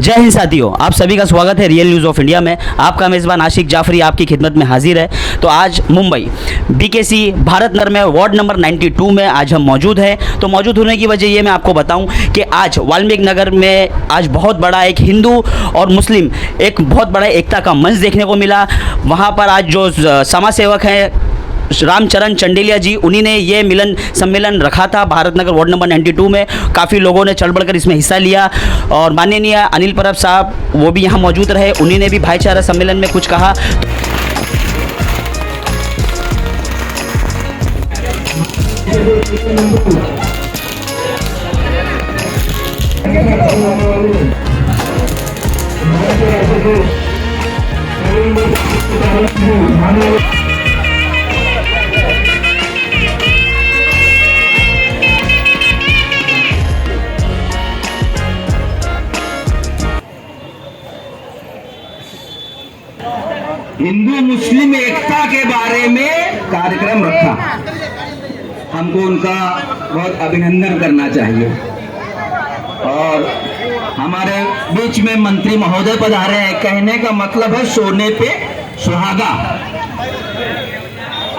जय हिंद साथियों, आप सभी का स्वागत है रियल न्यूज़ ऑफ इंडिया में। आपका मेज़बान आशिक जाफरी आपकी खिदमत में हाजिर है। तो आज मुंबई बीकेसी भारत नगर में वार्ड नंबर 92 में आज हम मौजूद हैं। तो मौजूद होने की वजह ये मैं आपको बताऊं कि आज वाल्मीकि नगर में आज बहुत बड़ा एक हिंदू और मुस्लिम एक बहुत बड़ा एकता का मंच देखने को मिला। वहाँ पर आज जो समाज सेवक हैं रामचरण चंडेलिया जी, उन्हीं ने ये मिलन सम्मेलन रखा था भारत नगर वार्ड नंबर 92 में। काफ़ी लोगों ने चढ़ बढ़कर इसमें हिस्सा लिया और माननीय अनिल परब साहब वो भी यहाँ मौजूद रहे। उन्हीं ने भी भाईचारा सम्मेलन में कुछ कहा। हिंदू मुस्लिम एकता के बारे में कार्यक्रम रखा। हमको उनका बहुत अभिनंदन करना चाहिए। और हमारे बीच में मंत्री महोदय पधारे हैं। कहने का मतलब है सोने पे सुहागा।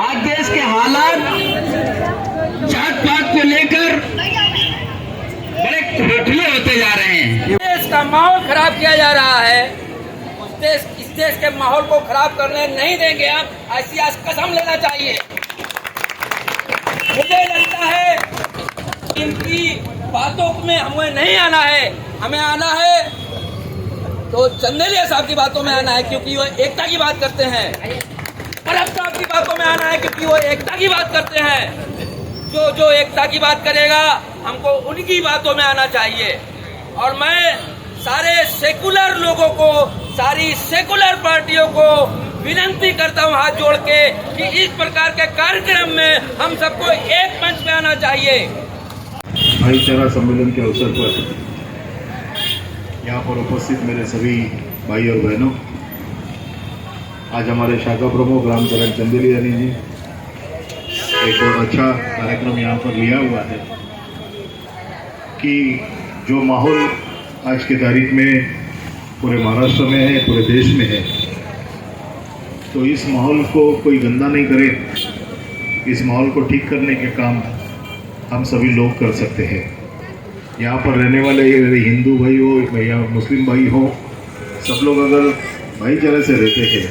आज देश के हालात जात पात को लेकर बड़े खोखले होते जा रहे हैं। देश का माहौल खराब किया जा रहा है। इस देश के माहौल को खराब करने नहीं देंगे हम, ऐसी आज कसम लेना चाहिए। मुझे लगता है इनकी बातों में हमें नहीं आना है। हमें आना है तो चंदेलिया साहब की बातों में आना है, क्योंकि वो एकता की बात करते हैं। परब साहब की बातों में आना है, क्योंकि वो एकता की बात करते हैं। जो एकता की बात करेगा हमको उनकी बातों में आना चाहिए। और मैं सारे सेकुलर लोगों को, सारी सेकुलर पार्टियों को विनती करता हूं हाथ जोड़ के कि इस प्रकार के कार्यक्रम में हम सबको एक मंच पे आना चाहिए। भाईचारा सम्मेलन के अवसर पर यहाँ पर उपस्थित मेरे सभी भाई और बहनों, आज हमारे शाखा प्रमुख रामचरण चंदेलिया जी एक बहुत अच्छा कार्यक्रम यहाँ पर लिया हुआ है कि जो माहौल आज की तारीख में पूरे महाराष्ट्र में है, पूरे देश में है, तो इस माहौल को कोई गंदा नहीं करे। इस माहौल को ठीक करने के काम हम सभी लोग कर सकते हैं। यहाँ पर रहने वाले हिंदू भाई हो या मुस्लिम भाई हो, सब लोग अगर भाईचारे से रहते हैं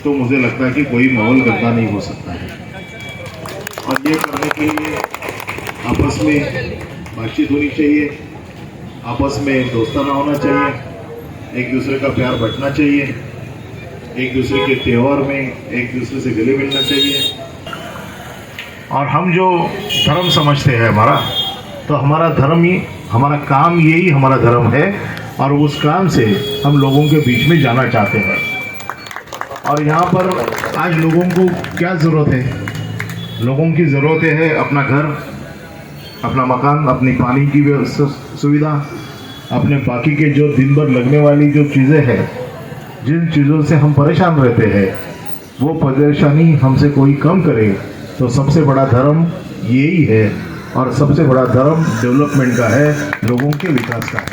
तो मुझे लगता है कि कोई माहौल गंदा नहीं हो सकता है। और ये करने के लिए आपस में बातचीत होनी चाहिए, आपस में दोस्ताना होना चाहिए, एक दूसरे का प्यार बंटना चाहिए, एक दूसरे के त्यौहार में एक दूसरे से गले मिलना चाहिए। और हम जो धर्म समझते हैं हमारा, तो हमारा धर्म ही, हमारा काम यही हमारा धर्म है। और उस काम से हम लोगों के बीच में जाना चाहते हैं। और यहाँ पर आज लोगों को क्या ज़रूरत है? लोगों की ज़रूरत है अपना घर, अपना मकान, अपनी पानी की सुविधा, अपने बाकी के जो दिन भर लगने वाली जो चीज़ें हैं, जिन चीज़ों से हम परेशान रहते हैं, वो परेशानी हमसे कोई कम करे तो सबसे बड़ा धर्म यही है। और सबसे बड़ा धर्म डेवलपमेंट का है, लोगों के विकास का है।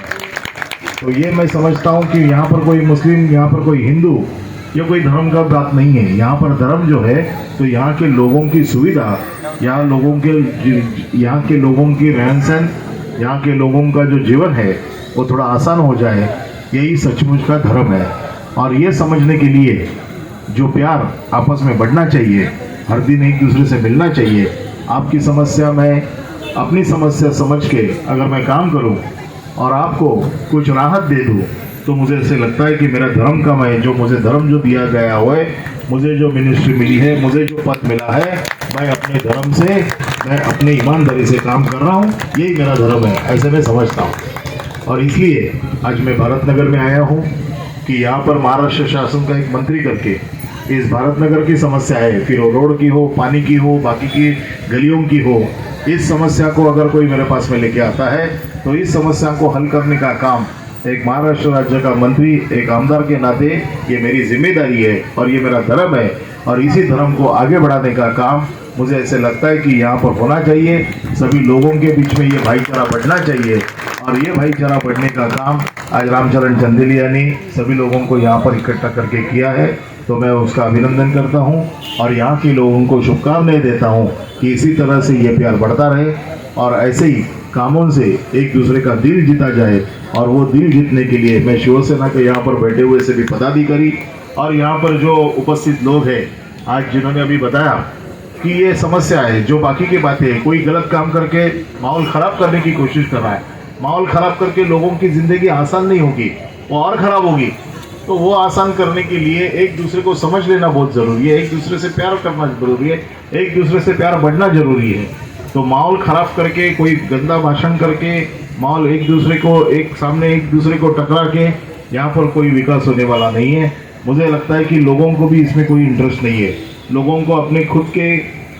तो ये मैं समझता हूँ कि यहाँ पर कोई मुस्लिम, यहाँ पर कोई हिंदू, ये कोई धर्म का बात नहीं है। यहाँ पर धर्म जो है तो यहाँ के लोगों की सुविधा, यहाँ के लोगों की रहन सहन, यहाँ के लोगों का जो जीवन है वो थोड़ा आसान हो जाए, यही सचमुच का धर्म है। और ये समझने के लिए जो प्यार आपस में बढ़ना चाहिए, हर दिन एक दूसरे से मिलना चाहिए। आपकी समस्या में अपनी समस्या समझ के अगर मैं काम करूं और आपको कुछ राहत दे दूं, तो मुझे ऐसे लगता है कि मेरा धर्म का मैं जो मुझे धर्म जो दिया गया है, मुझे जो मिनिस्ट्री मिली है, मुझे जो पद मिला है, मैं अपने धर्म से, मैं अपनी ईमानदारी से काम कर रहा हूँ। यही मेरा धर्म है, ऐसे मैं समझता हूँ। और इसलिए आज मैं भारत नगर में आया हूँ कि यहाँ पर महाराष्ट्र शासन का एक मंत्री करके इस भारत नगर की समस्या है, फिर वो रोड की हो, पानी की हो, बाकी की गलियों की हो, इस समस्या को अगर कोई मेरे पास में लेके आता है तो इस समस्या को हल करने का काम एक महाराष्ट्र राज्य का मंत्री, एक आमदार के नाते ये मेरी जिम्मेदारी है और ये मेरा धर्म है। और इसी धर्म को आगे बढ़ाने का काम मुझे ऐसे लगता है कि यहाँ पर होना चाहिए। सभी लोगों के बीच में ये भाईचारा बढ़ना चाहिए और ये भाईचारा बढ़ने का काम आज रामचरण चंदेलिया ने सभी लोगों को यहाँ पर इकट्ठा करके किया है, तो मैं उसका अभिनंदन करता हूँ और यहाँ के लोगों को शुभकामनाएं देता हूँ कि इसी तरह से ये प्यार बढ़ता रहे और ऐसे ही कामों से एक दूसरे का दिल जीता जाए। और वो दिल जीतने के लिए मैं शिवसेना के यहाँ पर बैठे हुए से भी पदाधिकारी और यहाँ पर जो उपस्थित लोग हैं आज जिन्होंने अभी बताया कि ये समस्या है, जो बाकी की बातें है, कोई गलत काम करके माहौल ख़राब करने की कोशिश कर रहा है, माहौल ख़राब करके लोगों की ज़िंदगी आसान नहीं होगी, वो और ख़राब होगी। तो वो आसान करने के लिए एक दूसरे को समझ लेना बहुत ज़रूरी है, एक दूसरे से प्यार करना जरूरी है, एक दूसरे से प्यार बढ़ना जरूरी है। तो माहौल ख़राब करके कोई गंदा भाषण करके माहौल एक दूसरे को टकरा के यहाँ पर कोई विकास होने वाला नहीं है। मुझे लगता है कि लोगों को भी इसमें कोई इंटरेस्ट नहीं है। लोगों को अपने खुद के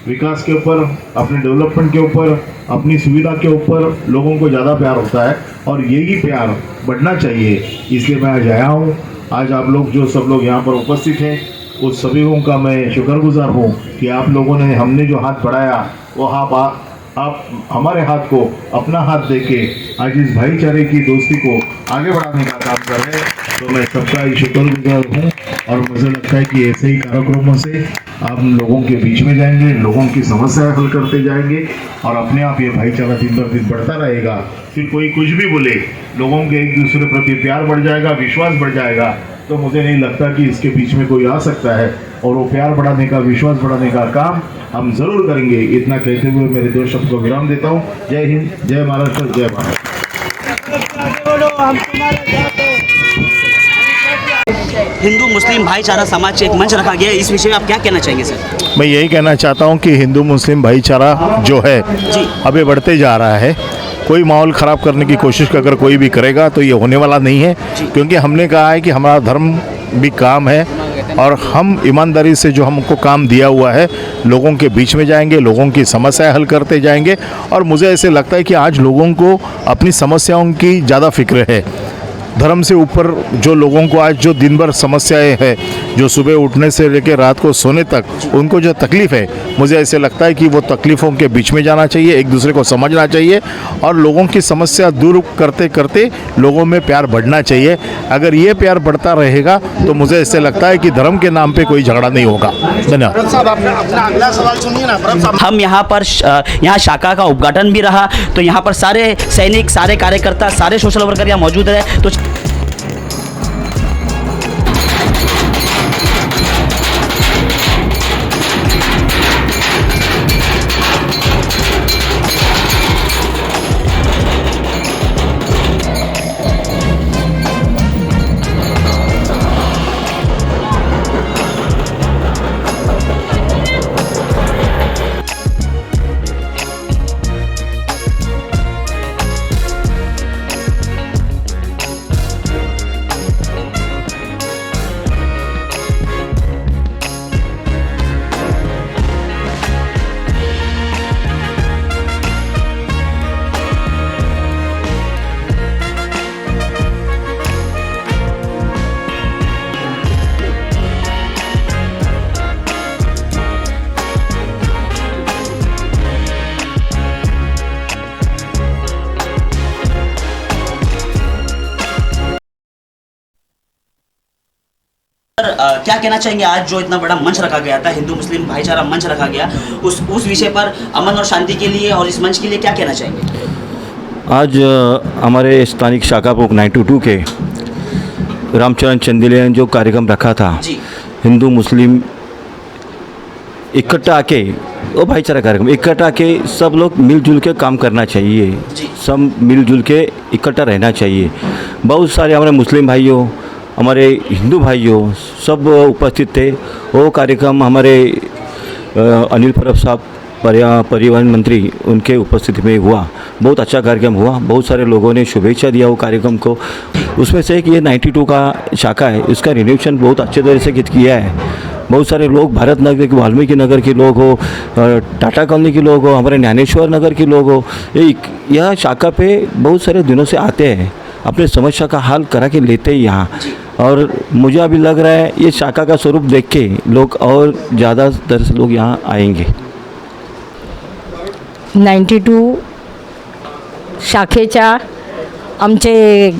विकास के ऊपर, अपने डेवलपमेंट के ऊपर, अपनी सुविधा के ऊपर लोगों को ज़्यादा प्यार होता है और यही प्यार बढ़ना चाहिए। इसलिए मैं आज आया हूँ। आज आप लोग जो सब लोग यहाँ पर उपस्थित हैं उस सभी का मैं शुक्रगुजार हूँ कि आप लोगों ने हमने जो हाथ बढ़ाया वो आप हमारे हाथ को अपना हाथ देके आज इस भाईचारे की दोस्ती को आगे बढ़ाने का काम कर रहे हैं। तो मैं सबका ही शुक्रगुजार हूँ और मुझे लगता है कि ऐसे ही कार्यक्रमों से आप लोगों के बीच में जाएंगे, लोगों की समस्याएं हल करते जाएंगे और अपने आप ये भाईचारा दिन पर दिन बढ़ता रहेगा। फिर कोई कुछ भी बोले, लोगों के एक दूसरे प्रति प्यार बढ़ जाएगा, विश्वास बढ़ जाएगा। तो मुझे नहीं लगता कि इसके बीच में कोई आ सकता है और वो प्यार बढ़ाने का, विश्वास बढ़ाने का काम हम जरूर करेंगे। इतना कहते हुए मेरे 2 शब्द को विराम देता हूँ। जय हिंद, जय महाराष्ट्र, जय भारत। हिंदू मुस्लिम भाईचारा समाज से एक मंच रखा गया है, इस विषय में आप क्या कहना चाहेंगे सर? मैं यही कहना चाहता हूँ कि हिंदू मुस्लिम भाईचारा जो है अभी बढ़ते जा रहा है। कोई माहौल ख़राब करने की कोशिश अगर कोई भी करेगा तो ये होने वाला नहीं है, क्योंकि हमने कहा है कि हमारा धर्म भी काम है और हम ईमानदारी से जो हमको काम दिया हुआ है लोगों के बीच में जाएंगे, लोगों की समस्याएं हल करते जाएंगे। और मुझे ऐसे लगता है कि आज लोगों को अपनी समस्याओं की ज़्यादा फिक्र है। धर्म से ऊपर जो लोगों को आज जो दिन भर समस्याएं हैं, जो सुबह उठने से लेकर रात को सोने तक उनको जो तकलीफ़ है, मुझे ऐसे लगता है कि वो तकलीफ़ों के बीच में जाना चाहिए, एक दूसरे को समझना चाहिए और लोगों की समस्या दूर करते करते लोगों में प्यार बढ़ना चाहिए। अगर ये प्यार बढ़ता रहेगा तो मुझे ऐसे लगता है कि धर्म के नाम पे कोई झगड़ा नहीं होगा। धन्यवाद। हम यहाँ पर यहाँ शाखा का उद्घाटन भी रहा, तो यहाँ पर सारे सैनिक, सारे कार्यकर्ता, सारे सोशल वर्कर यहाँ मौजूद है। तो क्या कहना चाहेंगे, आज जो इतना बड़ा मंच रखा गया था, हिंदू मुस्लिम भाईचारा मंच रखा गया, उस विषय पर अमन और शांति के लिए और इस मंच के लिए क्या कहना चाहेंगे? आज हमारे स्थानिक शाखा प्रमुख 92 के रामचरण चंदेलिया ने जो कार्यक्रम रखा था, हिंदू मुस्लिम इकट्ठा आके, वो भाईचारा कार्यक्रम इकट्ठा आके सब लोग मिलजुल के काम करना चाहिए, सब मिलजुल के इकट्ठा रहना चाहिए। बहुत सारे हमारे मुस्लिम भाइयों, हमारे हिंदू भाइयों सब उपस्थित थे। वो कार्यक्रम हमारे अनिल परब साहब परिवहन मंत्री, उनके उपस्थिति में हुआ। बहुत अच्छा कार्यक्रम हुआ, बहुत सारे लोगों ने शुभेच्छा दिया वो कार्यक्रम को। उसमें से कि ये 92 का शाखा है, इसका रिन्यूएशन बहुत अच्छे तरह से किया है। बहुत सारे लोग, भारत नगर के, वाल्मीकि नगर के लोग हो, टाटा कॉलोनी के लोग हो, हमारे ज्ञानेश्वर नगर के लोग हो, यह शाखा पे बहुत सारे दिनों से आते हैं, अपने समस्या का हल करा के लेते हैं यहाँ। और मुझे अभी लग रहा है ये शाखा का स्वरूप देख के लोग और ज़्यादा तरह से लोग यहाँ आएंगे। 92 शाखेच्या आमचे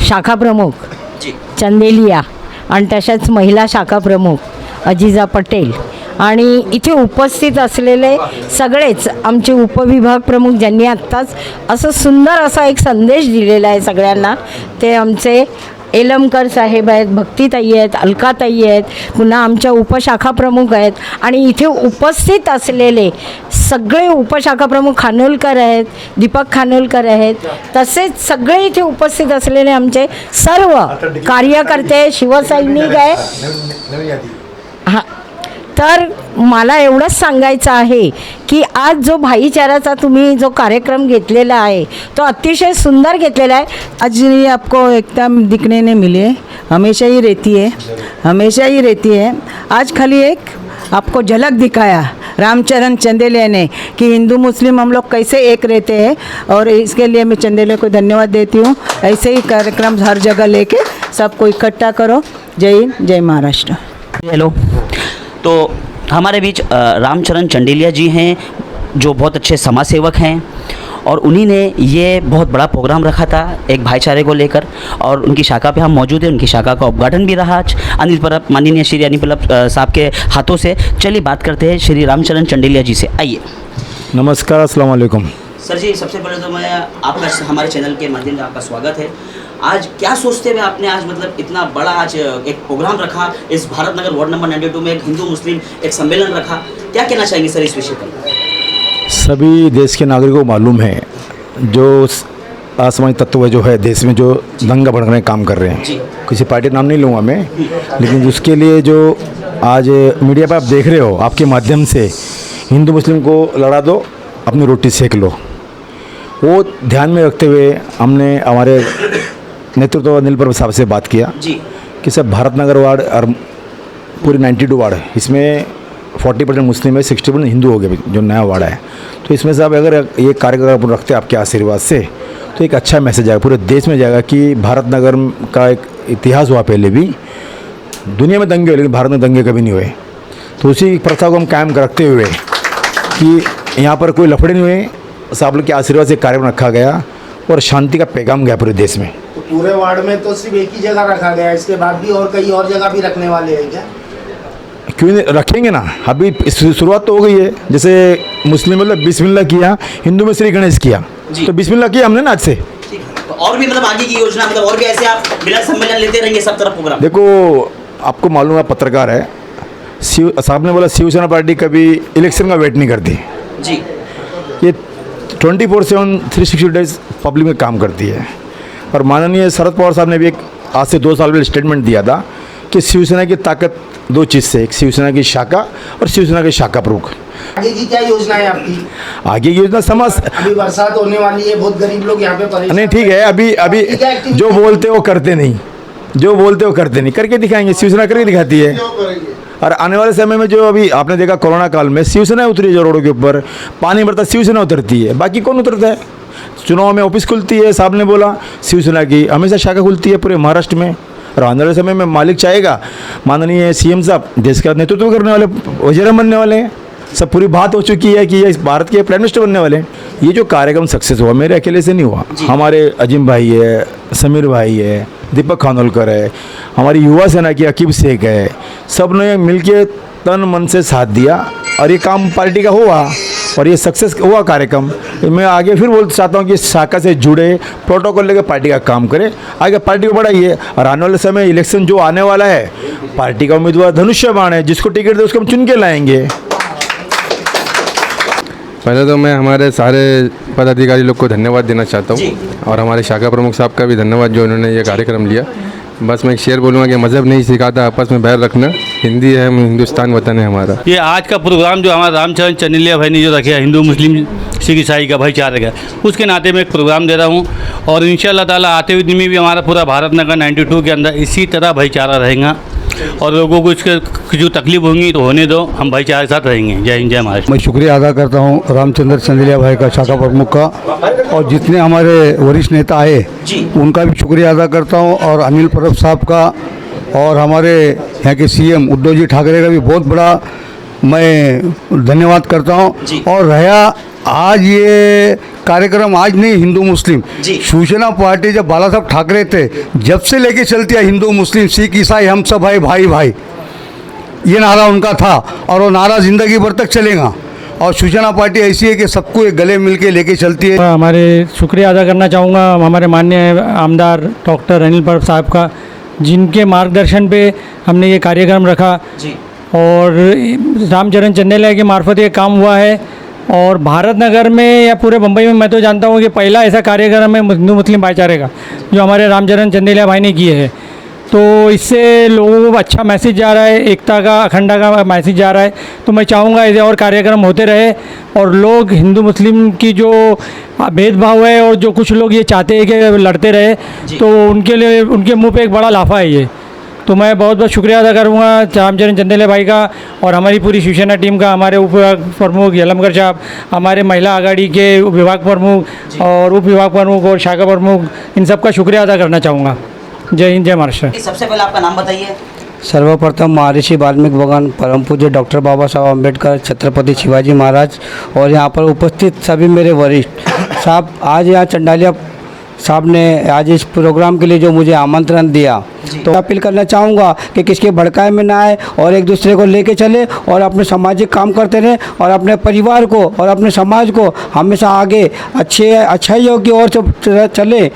शाखा प्रमुख जी चंदेलिया आणि तशाच महिला शाखा प्रमुख अजिजा पटेल आणि इथे उपस्थित असलेले सगळेच आमचे उपविभाग प्रमुख ज्यांनी आत्ताच असं सुंदर असा एक संदेश दिलेला आहे सगळ्यांना, ते आमचे एलमकर साहेब आहेत, भक्तीताई आहेत, अलकाताई आहेत, पुन्हा आमच्या उपशाखा प्रमुख आहेत आणि इथे उपस्थित असलेले सगळे उपशाखा प्रमुख खानोलकर आहेत, दीपक खानोलकर आहेत, तसेच सगळे इथे उपस्थित असलेले आमचे सर्व कार्यकर्ते शिवसैनिक आहे. हां, तर मला एवढंच सांगायचं आहे की आज जो भाईचाराचा तुम्ही जो कार्यक्रम घेतलेला आहे तो अतिशय सुंदर घेतलेला आहे. आज ये आपको एकता दिखने नहीं मिली है, हमेशा ही रहती है. आज खाली एक आपको झलक दिखाया रामचरण चंदेलिया ने कि हिंदू मुस्लिम हम लोग कैसे एक रहते हैं, और इसके लिए मैं चंदेलिया को धन्यवाद देती हूँ. ऐसे ही कार्यक्रम हर जगह लेके सबको इकट्ठा करो. जय हिंद, जय महाराष्ट्र. हेलो, तो हमारे बीच रामचरण चंदेलिया जी हैं जो बहुत अच्छे समाज सेवक हैं और उन्हीं ने ये बहुत बड़ा प्रोग्राम रखा था एक भाईचारे को लेकर और उनकी शाखा पे हम मौजूद हैं. उनकी शाखा का उद्घाटन भी रहा आज अनिल परब, माननीय श्री अनिल परब साहब के हाथों से. चलिए बात करते हैं श्री रामचरण चंदेलिया जी से. आइए. नमस्कार, अस्सलाम वालेकुम. सर जी, सबसे पहले तो मैं आपका हमारे चैनल के माध्यम से आपका स्वागत है. आज क्या सोचते हुए आपने आज मतलब इतना बड़ा आज एक प्रोग्राम रखा इस भारत नगर वार्ड नंबर 92 में, एक हिंदू मुस्लिम एक सम्मेलन रखा, क्या कहना चाहेंगे सर इस विषय पर? सभी देश के नागरिकों को मालूम है जो असामाजिक तत्व जो है देश में जो दंगा भड़काने का काम कर रहे हैं, किसी पार्टी का नाम नहीं लूँगा मैं, लेकिन उसके लिए जो आज मीडिया पर आप देख रहे हो, आपके माध्यम से हिंदू मुस्लिम को लड़ा दो, अपनी रोटी सेक लो, वो ध्यान में रखते हुए हमने हमारे नेतृत्व अनिल परब साहब से बात किया जी कि सब भारत नगर वार्ड और पूरी 92 वार्ड है, इसमें 40% मुस्लिम है, 60% हिंदू हो गए जो नया वार्ड है. तो इसमें से आप अगर ये कार्यक्रम रखते हैं आपके आशीर्वाद से तो एक अच्छा मैसेज आएगा, पूरे देश में जाएगा कि भारत नगर का एक इतिहास हुआ पहले भी, दुनिया में दंगे हुए लेकिन भारत में दंगे कभी नहीं हुए. तो उसी प्रथा को हम कायम रखते हुए कि यहाँ पर कोई लफड़े नहीं हुए, आप लोग के आशीर्वाद से कार्यक्रम रखा गया और शांति का पैगाम गया पूरे देश में. पूरे वार्ड में तो सिर्फ एक ही जगह रखा गया है, इसके बाद भी और कई और जगह भी रखने वाले हैं क्या? क्यों नहीं रखेंगे ना, अभी शुरुआत तो हो गई है. जैसे मुस्लिम मतलब बिस्मिल्लाह किया, हिंदू में श्री गणेश किया, तो बिस्मिल्लाह किया हमने ना आज से. तो और भी मतलब आगे की योजना मतलब और भी ऐसे आप बिना सम्मेलन लेते रहेंगे सब तरफ प्रोग्राम? देखो, आपको मालूम है पत्रकार है, साहब ने बोला शिवसेना पार्टी कभी इलेक्शन का वेट नहीं करती जी. ये 24/7 360 डेज पब्लिक में काम करती है. और माननीय शरद पवार साहब ने भी एक आज से 2 साल पहले स्टेटमेंट दिया था कि शिवसेना की ताकत 2 चीज़ से, एक शिवसेना की शाखा और शिवसेना के शाखा प्रमुख. आगे की क्या योजना है आपकी? आगे की योजना समाज, अभी बरसात होने वाली है, बहुत गरीब लोग यहाँ पे परेशान. नहीं ठीक है, अभी जो बोलते वो करते नहीं, जो बोलते वो करते नहीं, करके दिखाएंगे. शिवसेना करके दिखाती है. और आने वाले समय में जो अभी आपने देखा कोरोना काल में शिवसेना उतरी है रोडों के ऊपर, पानी भरता शिवसेना उतरती है, बाकी कौन उतरता है? चुनाव में ऑफिस खुलती है, साहब ने बोला शिवसेना की हमेशा शाखा खुलती है पूरे महाराष्ट्र में. और आने वाले समय में मालिक चाहेगा, माननीय सीएम साहब देश का नेतृत्व करने वाले, वज़ीर बनने वाले हैं, सब पूरी बात हो चुकी है कि ये इस भारत के प्राइम मिनिस्टर बनने वाले हैं. ये जो कार्यक्रम सक्सेस हुआ मेरे अकेले से नहीं हुआ, हमारे अजीम भाई है, समीर भाई है, दीपक खानोलकर है, हमारी युवा सेना की अकीब शेख है, सब ने मिलके तन मन से साथ दिया और ये काम पार्टी का हुआ और ये सक्सेस हुआ कार्यक्रम. मैं आगे फिर बोलना चाहता हूँ कि शाखा से जुड़े, प्रोटोकॉल लेकर पार्टी का काम करें, आगे पार्टी को बढ़ाइए. और आने वाले समय इलेक्शन जो आने वाला है, पार्टी का उम्मीदवार धनुष्यबाण है, जिसको टिकट दे उसको हम चुन के लाएंगे. पहले तो मैं हमारे सारे पदाधिकारी लोग को धन्यवाद देना चाहता हूँ और हमारे शाखा प्रमुख साहब का भी धन्यवाद जो उन्होंने ये कार्यक्रम लिया. बस मैं एक शेर बोलूँगा कि मज़हब नहीं सिखाता आपस में बैर रखना, हिंदी है, हिंदुस्तान वतन है हमारा. ये आज का प्रोग्राम जो हमारा रामचरण चंदेलिया भाई ने जो रखे हिंदू मुस्लिम सिख ईसाई का भाईचारे का, उसके नाते मैं एक प्रोग्राम दे रहा हूँ और इंशाल्लाह ताला आते हुए दिन में भी हमारा पूरा भारत नगर 92 के अंदर इसी तरह भाईचारा रहेगा और लोगों को इसके जो तकलीफ होंगी तो होने दो, हम भाईचारे के साथ रहेंगे. जय हिंद, जय महाराष्ट्र. मैं शुक्रिया अदा करता हूँ रामचंद्र चंदेलिया भाई का, शाखा प्रमुख का, और जितने हमारे वरिष्ठ नेता आए उनका भी शुक्रिया अदा करता हूँ, और अनिल परब साहब का और हमारे यहाँ के सीएम उद्धव जी ठाकरे का भी बहुत बड़ा मैं धन्यवाद करता हूँ. और रहा आज ये कार्यक्रम आज नहीं हिंदू मुस्लिम जी। शिवसेना पार्टी जब बाला साहब ठाकरे थे जब से लेके चलती है हिंदू मुस्लिम सिख ईसाई हम सब भाई भाई भाई, ये नारा उनका था और वो नारा ज़िंदगी भर तक चलेगा। और शिवसेना पार्टी ऐसी है कि सबको एक गले मिल के लेके चलती है। हमारे शुक्रिया अदा करना चाहूँगा हमारे माननीय आमदार डॉक्टर अनिल परब साहब का, जिनके मार्गदर्शन पे हमने ये कार्यक्रम रखा जी। और रामचरण चंदेलिया के मार्फत ये काम हुआ है। और भारत नगर में या पूरे मुंबई में मैं तो जानता हूँ कि पहला ऐसा कार्यक्रम है हिंदू मुस्लिम भाईचारे का जो हमारे रामचरण चंदेलिया भाई ने किए है। तो इससे लोगों को अच्छा मैसेज जा रहा है, एकता का अखंडता का मैसेज जा रहा है। तो मैं चाहूँगा ऐसे और कार्यक्रम होते रहे और लोग हिंदू मुस्लिम की जो भेदभाव है और जो कुछ लोग ये चाहते हैं कि लड़ते रहे, तो उनके लिए उनके मुंह पे एक बड़ा लाफा है ये। तो मैं बहुत बहुत शुक्रिया अदा करूँगा रामचरण चंदेलिया भाई का और हमारी पूरी शिवसेना टीम का, हमारे उप विभाग प्रमुख यलमकर साहब, हमारे महिला आघाड़ी के विभाग प्रमुख और उप विभाग प्रमुख और शाखा प्रमुख, इन सब का शुक्रिया अदा करना चाहूँगा। जय हिंद, जय महाराष्ट्र। सबसे पहले आपका नाम बताइए। सर्वप्रथम महर्षि वाल्मीकि भगवान परम पूज्य डॉक्टर बाबा साहब अम्बेडकर, छत्रपति शिवाजी महाराज और यहाँ पर उपस्थित सभी मेरे वरिष्ठ साहब, आज यहाँ चंडालिया साहब ने आज इस प्रोग्राम के लिए जो मुझे आमंत्रण दिया, तो अपील करना चाहूँगा कि किसके भड़काए में ना आए और एक दूसरे को लेके चले और अपने सामाजिक काम करते रहें और अपने परिवार को और अपने समाज को हमेशा आगे अच्छाइयों की ओर से चले।